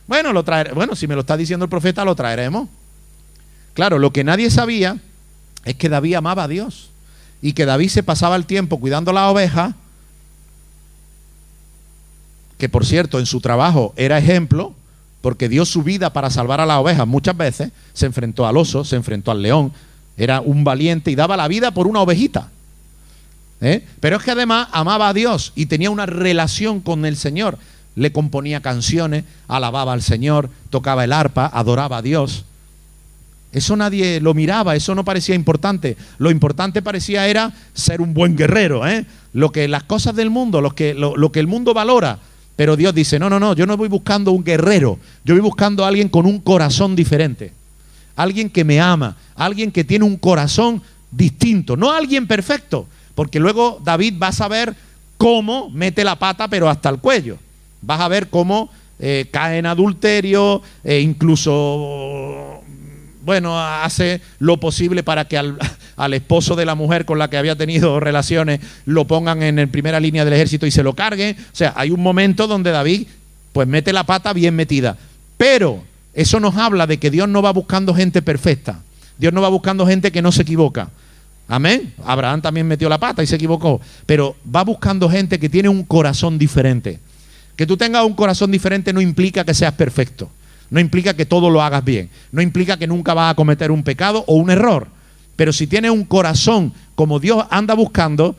Bueno, lo traeré. Bueno, si me lo está diciendo el profeta, lo traeremos. Claro, lo que nadie sabía es que David amaba a Dios y que David se pasaba el tiempo cuidando las ovejas, que por cierto en su trabajo era ejemplo, porque dio su vida para salvar a las ovejas. Muchas veces se enfrentó al oso, se enfrentó al león, era un valiente y daba la vida por una ovejita. Pero es que además amaba a Dios y tenía una relación con el Señor. Le componía canciones, alababa al Señor, tocaba el arpa, adoraba a Dios. Eso nadie lo miraba, eso no parecía importante. Lo importante parecía era ser un buen guerrero, las cosas del mundo, lo que el mundo valora. Pero Dios dice, no, yo no voy buscando un guerrero, yo voy buscando a alguien con un corazón diferente. Alguien que me ama, alguien que tiene un corazón distinto, no alguien perfecto. Porque luego David va a saber cómo mete la pata, pero hasta el cuello. Vas a ver cómo cae en adulterio, incluso, hace lo posible para que al esposo de la mujer con la que había tenido relaciones lo pongan en primera línea del ejército y se lo carguen. O sea, hay un momento donde David pues mete la pata bien metida. Pero eso nos habla de que Dios no va buscando gente perfecta. Dios no va buscando gente que no se equivoca. Amén. Abraham también metió la pata y se equivocó. Pero va buscando gente que tiene un corazón diferente. Que tú tengas un corazón diferente no implica que seas perfecto. No implica que todo lo hagas bien. No implica que nunca vas a cometer un pecado o un error. Pero si tienes un corazón como Dios anda buscando,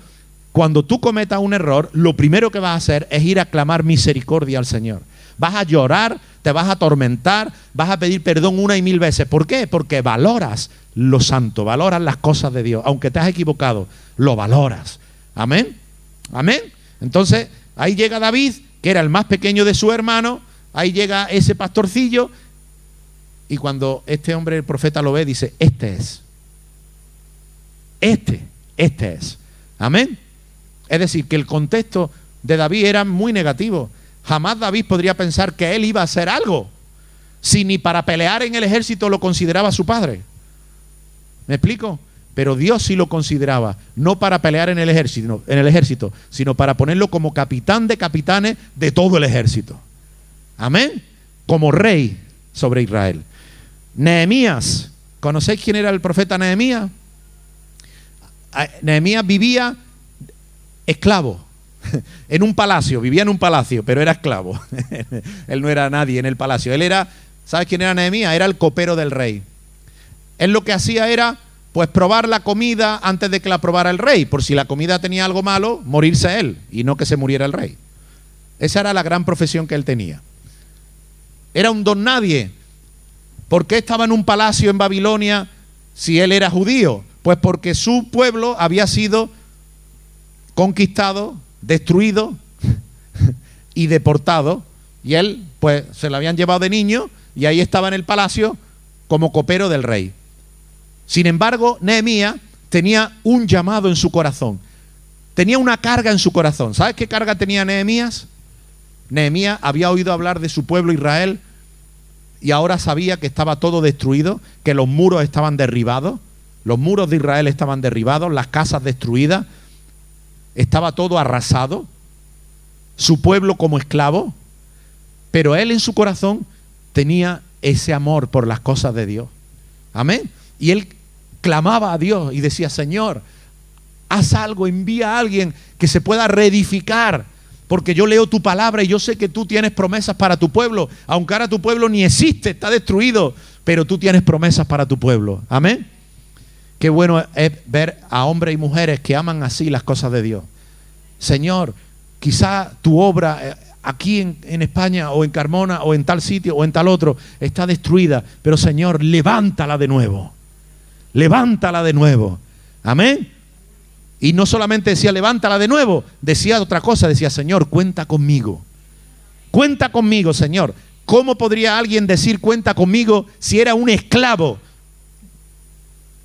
cuando tú cometas un error, lo primero que vas a hacer es ir a clamar misericordia al Señor. Vas a llorar, te vas a atormentar, vas a pedir perdón 1 y 1000 veces. ¿Por qué? Porque valoras lo santo, valoras las cosas de Dios. Aunque te has equivocado, lo valoras. Amén. Amén. Entonces, ahí llega David, que era el más pequeño de su hermano. Ahí llega ese pastorcillo y cuando este hombre, el profeta, lo ve, dice, este es. Este es. Amén. Es decir, que el contexto de David era muy negativo. Jamás David podría pensar que él iba a hacer algo si ni para pelear en el ejército lo consideraba su padre. ¿Me explico? Pero Dios sí lo consideraba, no para pelear en el ejército, sino para ponerlo como capitán de capitanes de todo el ejército. Amén. Como rey sobre Israel. Nehemías. ¿Conocéis quién era el profeta Nehemías? Nehemías vivía esclavo en un palacio, vivía en un palacio, pero era esclavo. Él no era nadie en el palacio. Él era, ¿sabes quién era Nehemías? Era el copero del rey. Él lo que hacía era, pues, probar la comida antes de que la probara el rey. Por si la comida tenía algo malo, morirse él y no que se muriera el rey. Esa era la gran profesión que él tenía. Era un don nadie. ¿Por qué estaba en un palacio en Babilonia si él era judío? Pues porque su pueblo había sido conquistado, destruido y deportado. Y él, pues, se lo habían llevado de niño y ahí estaba en el palacio como copero del rey. Sin embargo, Nehemías tenía un llamado en su corazón. Tenía una carga en su corazón. ¿Sabes qué carga tenía Nehemías? Nehemías había oído hablar de su pueblo Israel y ahora sabía que estaba todo destruido, que los muros estaban derribados, los muros de Israel estaban derribados, las casas destruidas, estaba todo arrasado, su pueblo como esclavo, pero él en su corazón tenía ese amor por las cosas de Dios. Amén. Y él clamaba a Dios y decía, Señor, Haz algo, envía a alguien que se pueda reedificar. Porque yo leo tu palabra y yo sé que tú tienes promesas para tu pueblo. Aunque ahora tu pueblo ni existe, está destruido. Pero tú tienes promesas para tu pueblo. Amén. Qué bueno es ver a hombres y mujeres que aman así las cosas de Dios. Señor, quizá tu obra aquí en España o en Carmona o en tal sitio o en tal otro está destruida. Pero Señor, levántala de nuevo. Levántala de nuevo. Amén. Y no solamente decía levántala de nuevo, decía otra cosa, decía Señor, cuenta conmigo. Cuenta conmigo, Señor. ¿Cómo podría alguien decir cuenta conmigo si era un esclavo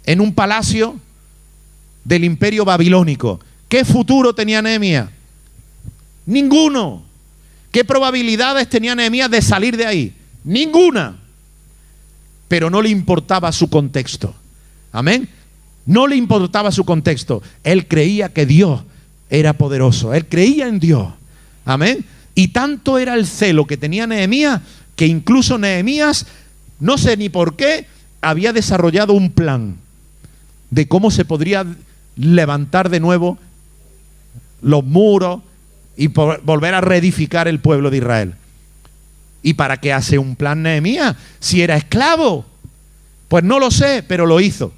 en un palacio del imperio babilónico? ¿Qué futuro tenía Nehemías? Ninguno. ¿Qué probabilidades tenía Nehemías de salir de ahí? Ninguna. Pero no le importaba su contexto. Amén. No le importaba su contexto. Él creía que Dios era poderoso. Él creía en Dios. Amén. Y tanto era el celo que tenía Nehemías que incluso Nehemías, no sé ni por qué, había desarrollado un plan de cómo se podría levantar de nuevo los muros y volver a reedificar el pueblo de Israel. ¿Y para qué hace un plan Nehemías si era esclavo? Pues no lo sé, pero lo hizo.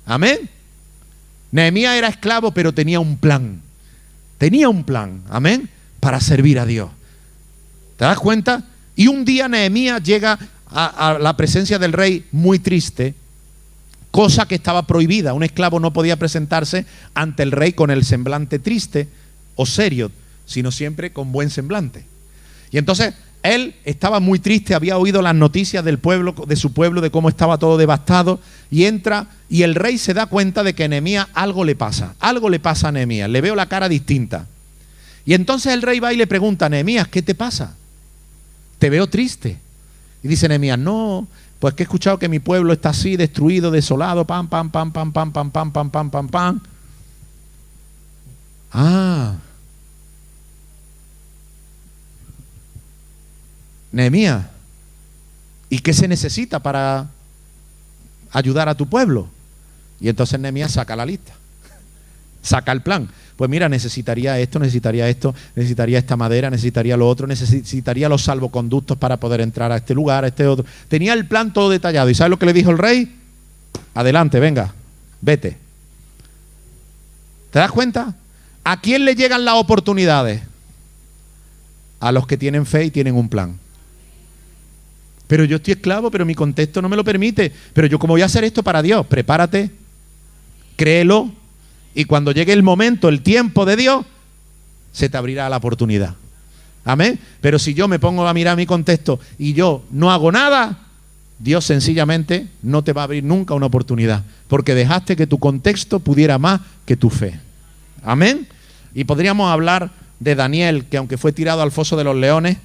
Amén. Nehemías era esclavo, pero tenía un plan. Tenía un plan, amén, para servir a Dios. ¿Te das cuenta? Y un día Nehemías llega a la presencia del rey muy triste, cosa que estaba prohibida. Un esclavo no podía presentarse ante el rey con el semblante triste o serio, sino siempre con buen semblante. Y entonces él estaba muy triste, había oído las noticias del pueblo, de su pueblo, de cómo estaba todo devastado, y entra y el rey se da cuenta de que a Nehemías algo le pasa a Nehemías, le veo la cara distinta. Y entonces el rey va y le pregunta a Nehemías, ¿qué te pasa? Te veo triste. Y dice Nehemías, no, pues que he escuchado que mi pueblo está así, destruido, desolado, pam, pam, pam, pam, pam, pam, pam, pam, pam, pam, pam. Nehemías, ¿y qué se necesita para ayudar a tu pueblo? Y entonces Nehemías saca la lista, saca el plan. Pues mira, necesitaría esto, necesitaría esta madera, necesitaría lo otro, necesitaría los salvoconductos para poder entrar a este lugar, a este otro. Tenía el plan todo detallado. ¿Y sabes lo que le dijo el rey? Adelante, venga, vete. ¿Te das cuenta? ¿A quién le llegan las oportunidades? A los que tienen fe y tienen un plan. Pero yo estoy esclavo, pero mi contexto no me lo permite. Pero yo, ¿cómo voy a hacer esto para Dios? Prepárate, créelo, y cuando llegue el momento, el tiempo de Dios, se te abrirá la oportunidad. Amén. Pero si yo me pongo a mirar mi contexto y yo no hago nada, Dios sencillamente no te va a abrir nunca una oportunidad, porque dejaste que tu contexto pudiera más que tu fe. Amén. Y podríamos hablar de Daniel, que aunque fue tirado al foso de los leones,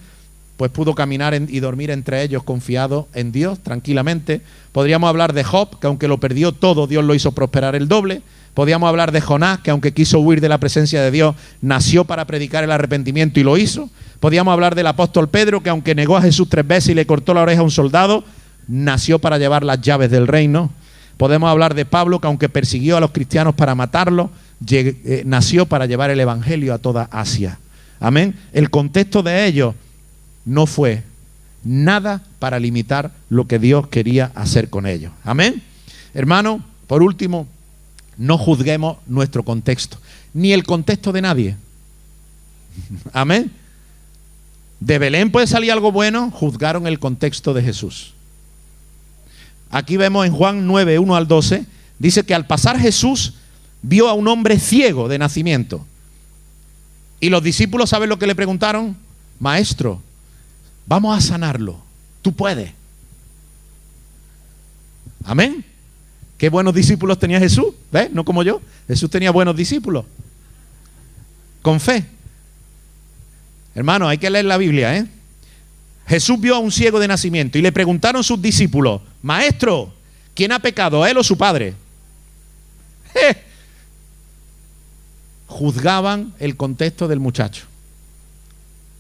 pues pudo caminar y dormir entre ellos confiado en Dios, tranquilamente. Podríamos hablar de Job, que aunque lo perdió todo, Dios lo hizo prosperar el doble. Podríamos hablar de Jonás, que aunque quiso huir de la presencia de Dios, nació para predicar el arrepentimiento y lo hizo. Podríamos hablar del apóstol Pedro, que aunque negó a Jesús 3 veces y le cortó la oreja a un soldado, nació para llevar las llaves del reino. Podemos hablar de Pablo, que aunque persiguió a los cristianos para matarlos, nació para llevar el evangelio a toda Asia. Amén. El contexto de ellos no fue nada para limitar lo que Dios quería hacer con ellos. Amén. Hermano, por último, no juzguemos nuestro contexto, ni el contexto de nadie. Amén. De Belén puede salir algo bueno, juzgaron el contexto de Jesús. Aquí vemos en Juan 9, 1 al 12, dice que al pasar Jesús vio a un hombre ciego de nacimiento. Y los discípulos, ¿saben lo que le preguntaron? Maestro, vamos a sanarlo. Tú puedes. Amén. Qué buenos discípulos tenía Jesús. ¿Ves? No como yo. Jesús tenía buenos discípulos. Con fe. Hermano, hay que leer la Biblia, ¿eh? Jesús vio a un ciego de nacimiento y le preguntaron sus discípulos, Maestro, ¿quién ha pecado, él o su padre? Juzgaban el contexto del muchacho.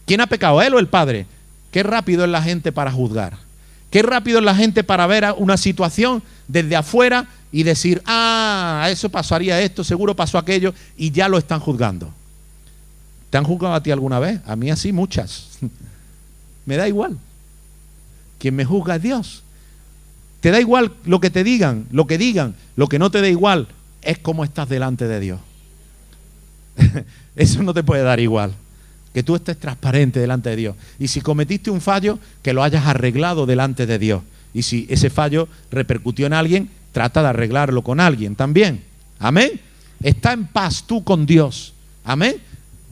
¿Quién ha pecado, él o el padre? Qué rápido es la gente para juzgar. Qué rápido es la gente para ver una situación desde afuera y decir, eso pasaría esto, seguro pasó aquello, y ya lo están juzgando. ¿Te han juzgado a ti alguna vez? A mí así muchas. Me da igual. Quien me juzga es Dios. Te da igual lo que te digan, lo que no te da igual es cómo estás delante de Dios. Eso no te puede dar igual. Que tú estés transparente delante de Dios. Y si cometiste un fallo, que lo hayas arreglado delante de Dios. Y si ese fallo repercutió en alguien, trata de arreglarlo con alguien también. Amén. Está en paz tú con Dios. Amén.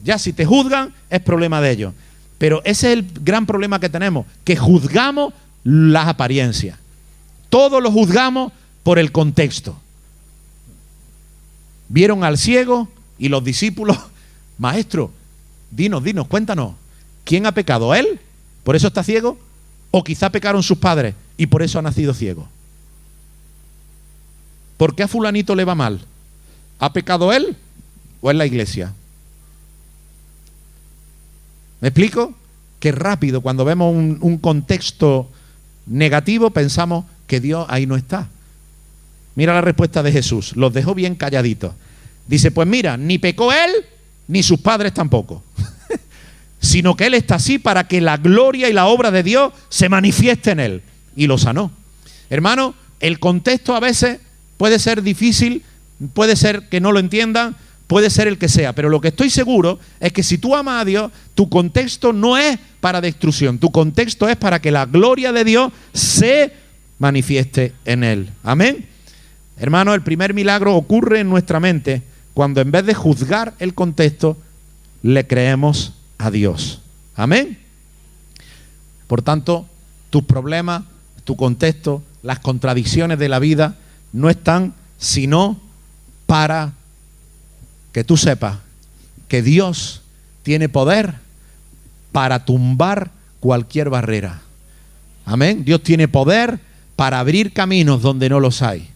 Ya si te juzgan, es problema de ellos. Pero ese es el gran problema que tenemos, que juzgamos las apariencias. Todo lo juzgamos por el contexto. Vieron al ciego y los discípulos, maestro, dinos, cuéntanos, ¿quién ha pecado? ¿Él? ¿Por eso está ciego? ¿O quizá pecaron sus padres y por eso ha nacido ciego? ¿Por qué a fulanito le va mal? ¿Ha pecado él o es la iglesia? ¿Me explico? Que rápido, cuando vemos un contexto negativo, pensamos que Dios ahí no está. Mira la respuesta de Jesús, los dejó bien calladitos. Dice, pues mira, ni pecó él, ni sus padres tampoco. Sino que él está así para que la gloria y la obra de Dios se manifieste en él. Y lo sanó. Hermano, el contexto a veces puede ser difícil, puede ser que no lo entiendan, puede ser el que sea, pero lo que estoy seguro es que si tú amas a Dios, tu contexto no es para destrucción, tu contexto es para que la gloria de Dios se manifieste en él. Amén. Hermano, el primer milagro ocurre en nuestra mente cuando en vez de juzgar el contexto, le creemos a Dios. Amén. Por tanto, tus problemas, tu contexto, las contradicciones de la vida no están sino para que tú sepas que Dios tiene poder para tumbar cualquier barrera. Amén. Dios tiene poder para abrir caminos donde no los hay.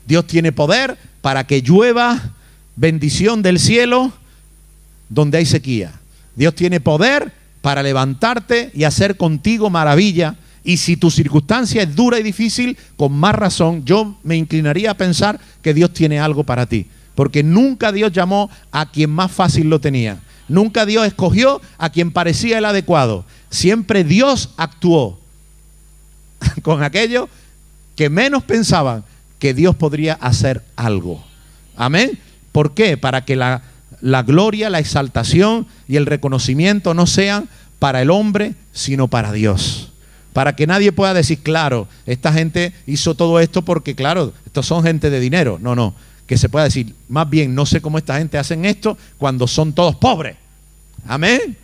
Dios tiene poder para que llueva bendición del cielo donde hay sequía. Dios tiene poder para levantarte y hacer contigo maravilla. Y si tu circunstancia es dura y difícil, con más razón yo me inclinaría a pensar que Dios tiene algo para ti. Porque nunca Dios llamó a quien más fácil lo tenía. Nunca Dios escogió a quien parecía el adecuado. Siempre Dios actuó con aquellos que menos pensaban que Dios podría hacer algo. Amén. ¿Por qué? Para que la gloria, la exaltación y el reconocimiento no sean para el hombre, sino para Dios. Para que nadie pueda decir, claro, esta gente hizo todo esto porque, claro, estos son gente de dinero. No, no. Que se pueda decir, más bien, no sé cómo esta gente hacen esto cuando son todos pobres. Amén.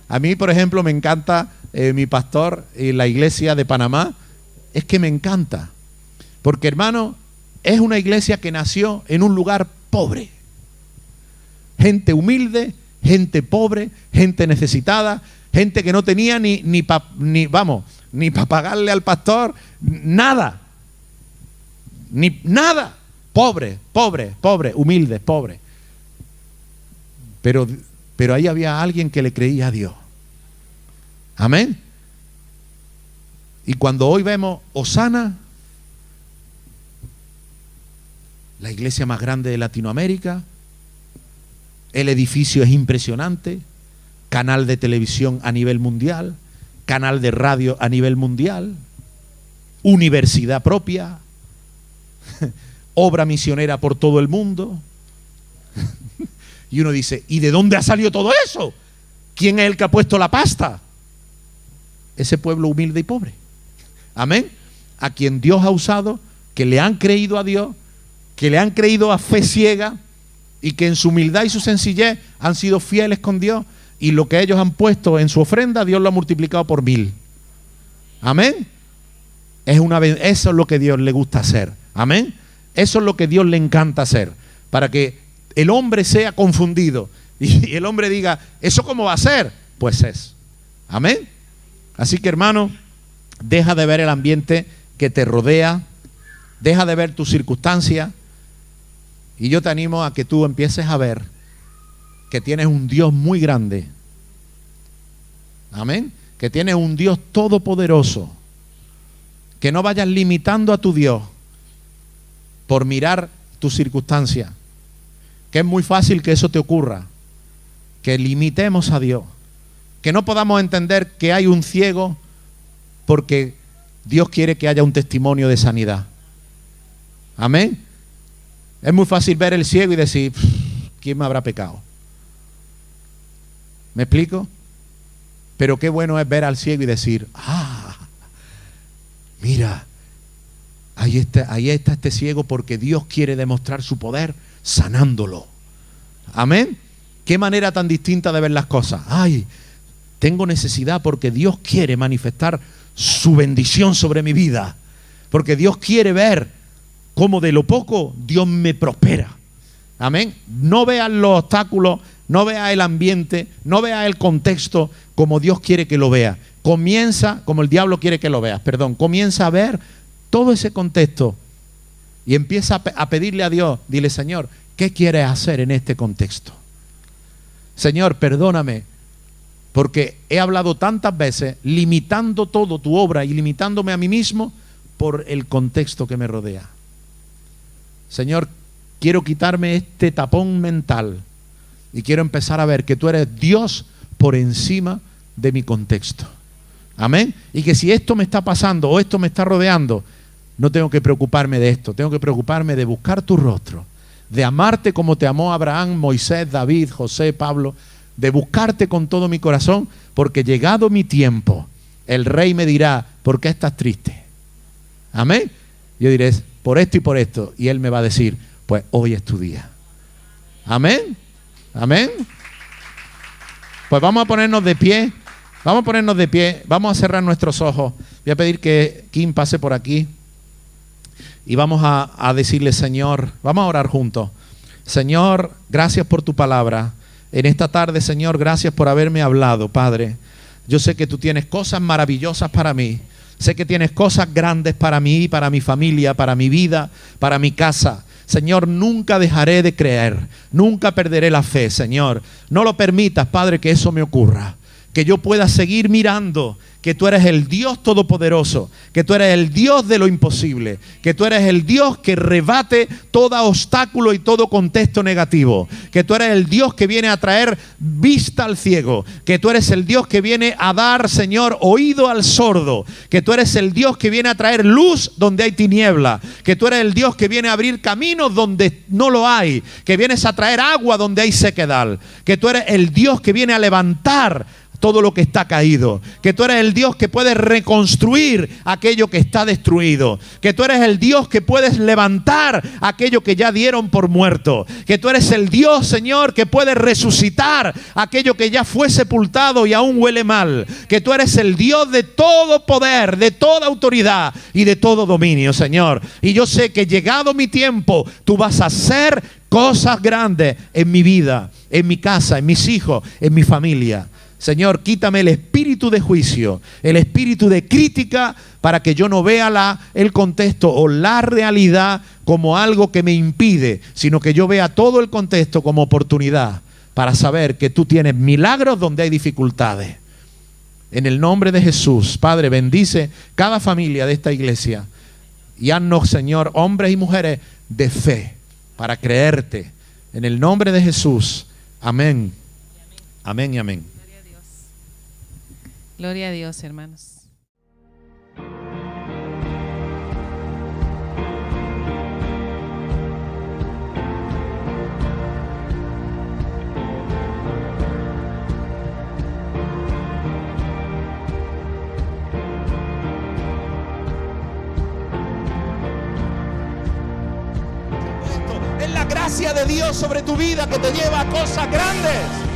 A mí, por ejemplo, me encanta mi pastor en la iglesia de Panamá. Es que me encanta. Porque, hermano, es una iglesia que nació en un lugar pobre. Gente humilde, gente pobre, gente necesitada, gente que no tenía ni para pagarle al pastor, nada. Ni nada. Pobre, humilde, pobre. Pero ahí había alguien que le creía a Dios. Amén. Y cuando hoy vemos Hosana, la iglesia más grande de Latinoamérica, el edificio es impresionante, canal de televisión a nivel mundial, canal de radio a nivel mundial, universidad propia, obra misionera por todo el mundo. Y uno dice, ¿y de dónde ha salido todo eso? ¿Quién es el que ha puesto la pasta? Ese pueblo humilde y pobre. Amén. A quien Dios ha usado, que le han creído a Dios, que le han creído a fe ciega y que en su humildad y su sencillez han sido fieles con Dios, y lo que ellos han puesto en su ofrenda, Dios lo ha multiplicado por 1000. Amén. Eso es lo que Dios le gusta hacer. Amén. Eso es lo que Dios le encanta hacer, para que el hombre sea confundido y el hombre diga, ¿eso cómo va a ser? Pues es. Amén. Así que, hermano, deja de ver el ambiente que te rodea, deja de ver tus circunstancias, y yo te animo a que tú empieces a ver que tienes un Dios muy grande. Amén. Que tienes un Dios todopoderoso, Que no vayas limitando a tu Dios por mirar tus circunstancias. Que es muy fácil que eso te ocurra. Que limitemos a Dios. Que no podamos entender que hay un ciego porque Dios quiere que haya un testimonio de sanidad. Amén. Es muy fácil ver el ciego y decir, ¿quién me habrá pecado? ¿Me explico? Pero qué bueno es ver al ciego y decir, mira, ahí está este ciego porque Dios quiere demostrar su poder sanándolo. Amén. Qué manera tan distinta de ver las cosas. Tengo necesidad porque Dios quiere manifestar su bendición sobre mi vida. Porque Dios quiere ver cómo de lo poco Dios me prospera. Amén. No veas los obstáculos, no veas el ambiente, no veas el contexto como Dios quiere que lo veas. Comienza, como el diablo quiere que lo veas, comienza a ver todo ese contexto y empieza a pedirle a Dios, dile, Señor, ¿qué quieres hacer en este contexto? Señor, perdóname, porque he hablado tantas veces limitando todo tu obra y limitándome a mí mismo por el contexto que me rodea. Señor, quiero quitarme este tapón mental y quiero empezar a ver que tú eres Dios por encima de mi contexto. Amén. Y que si esto me está pasando o esto me está rodeando, no tengo que preocuparme de esto, tengo que preocuparme de buscar tu rostro, de amarte como te amó Abraham, Moisés, David, José, Pablo, de buscarte con todo mi corazón, porque llegado mi tiempo, el rey me dirá, ¿por qué estás triste? Amén. Yo diré, por esto y por esto, y él me va a decir, pues hoy es tu día. Amén. Amén. Pues vamos a ponernos de pie. Vamos a ponernos de pie. Vamos a cerrar nuestros ojos. Voy a pedir que Kim pase por aquí. Y vamos a decirle, Señor, vamos a orar juntos. Señor, gracias por tu palabra. En esta tarde, Señor, gracias por haberme hablado, Padre. Yo sé que tú tienes cosas maravillosas para mí. Sé que tienes cosas grandes para mí, para mi familia, para mi vida, para mi casa. Señor, nunca dejaré de creer, nunca perderé la fe, Señor. No lo permitas, Padre, que eso me ocurra. Que yo pueda seguir mirando que tú eres el Dios todopoderoso, que tú eres el Dios de lo imposible, que tú eres el Dios que rebate todo obstáculo y todo contexto negativo, que tú eres el Dios que viene a traer vista al ciego, que tú eres el Dios que viene a dar, Señor, oído al sordo, que tú eres el Dios que viene a traer luz donde hay tiniebla, que tú eres el Dios que viene a abrir caminos donde no lo hay, que vienes a traer agua donde hay sequedad, que tú eres el Dios que viene a levantar todo lo que está caído, que tú eres el Dios que puede reconstruir aquello que está destruido, que tú eres el Dios que puedes levantar aquello que ya dieron por muerto, que tú eres el Dios, Señor, que puede resucitar aquello que ya fue sepultado y aún huele mal, que tú eres el Dios de todo poder, de toda autoridad y de todo dominio, Señor. Y yo sé que llegado mi tiempo, tú vas a hacer cosas grandes en mi vida, en mi casa, en mis hijos, en mi familia. Señor, quítame el espíritu de juicio, el espíritu de crítica, para que yo no vea el contexto o la realidad como algo que me impide, sino que yo vea todo el contexto como oportunidad para saber que tú tienes milagros donde hay dificultades. En el nombre de Jesús, Padre, bendice cada familia de esta iglesia y haznos, Señor, hombres y mujeres de fe para creerte. En el nombre de Jesús. Amén. Amén y amén. Gloria a Dios, hermanos. Es la gracia de Dios sobre tu vida que te lleva a cosas grandes.